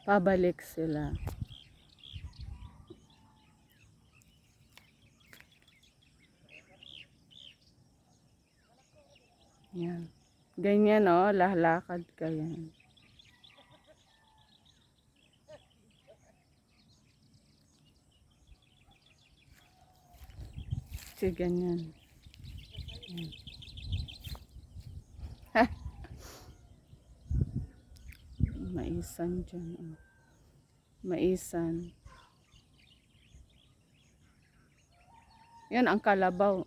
Pabalik sila. Yan. Ganyan lahlakad ka yan. Kasi ganyan. Yan. Maisan dyan. Maisan. Yan ang kalabaw.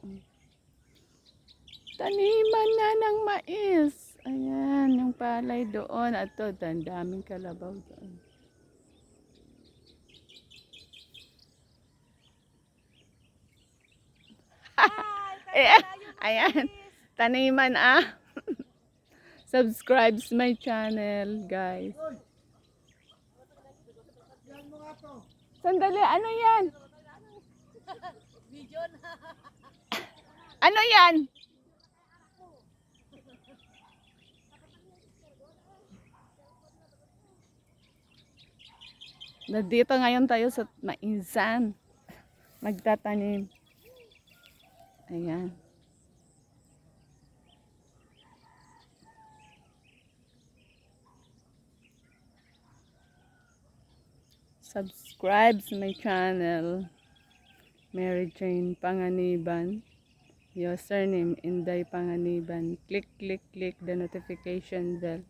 Taniman na ng mais. Ayan, yung palay doon. At to, daming kalabaw doon. Ayan, ayan. Taniman Subscribe my channel, guys. Sandali, ano yan? Ano yan? Nandito ngayon tayo sa maisan. Magtatanim. Ayan. Subscribe to my channel. Mary Jane Panganiban. Username Inday Panganiban. Click the notification bell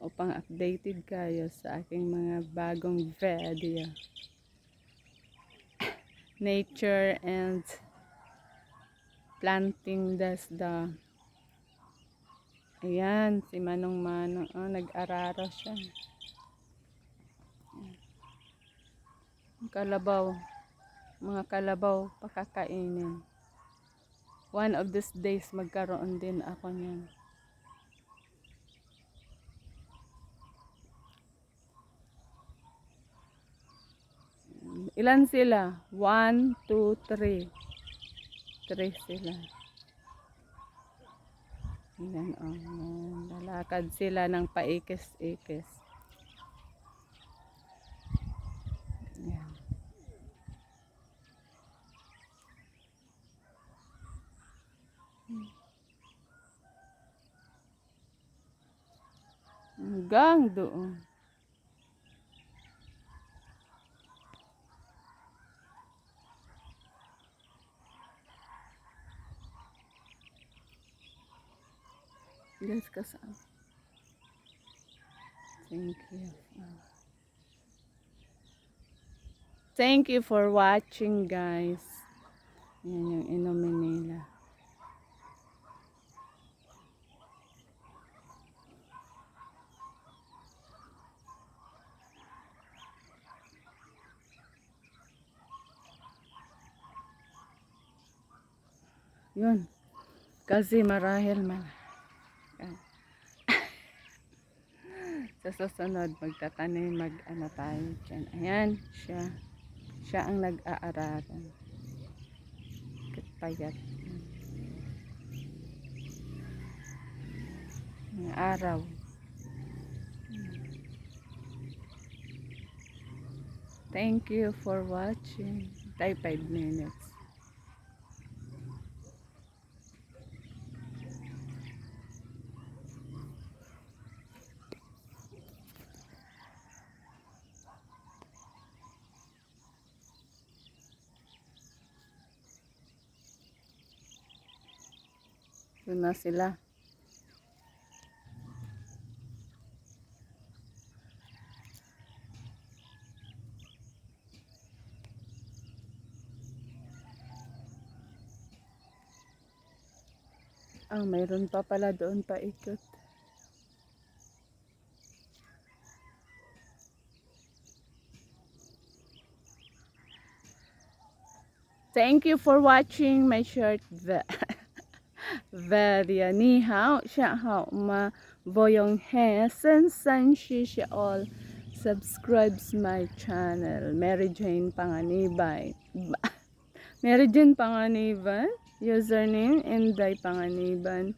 upang updated kayo sa aking mga bagong video. Nature and planting the ayan, si Manong nag-araro siya. Kalabaw, mga kalabaw pakakainin. One of these days magkaroon din ako niyan. Ilan sila? 1, 2, 3. 3 sila. Ayan, lalakad sila ng paikis-ikis. Ayan. Hanggang doon. Guys, kasama. Thank you. Thank you for watching, guys. Yan yung inumin nila. Yun. Kasi marahil man. Sa susunod, magtatanim, mag-ano tayo dyan. Ayan, siya ang nag-aararan. Payat. Ang araw. Thank you for watching. Tayo 5 minutes. Doon na sila. Mayroon pa pala doon pa ikot. Thank you for watching my short video. Ni hao, xia hao ma voyong he sen san shi shi all. Subscribes my channel. Mary Jane Panganiban. Mary Jane Panganiban. Username Inday Panganiban.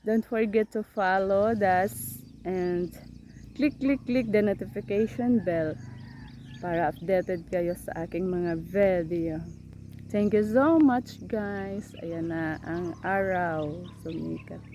Don't forget to follow us and click the notification bell para updated kayo sa aking mga video. Thank you so much guys. Ayan na ang araw. Sumikat.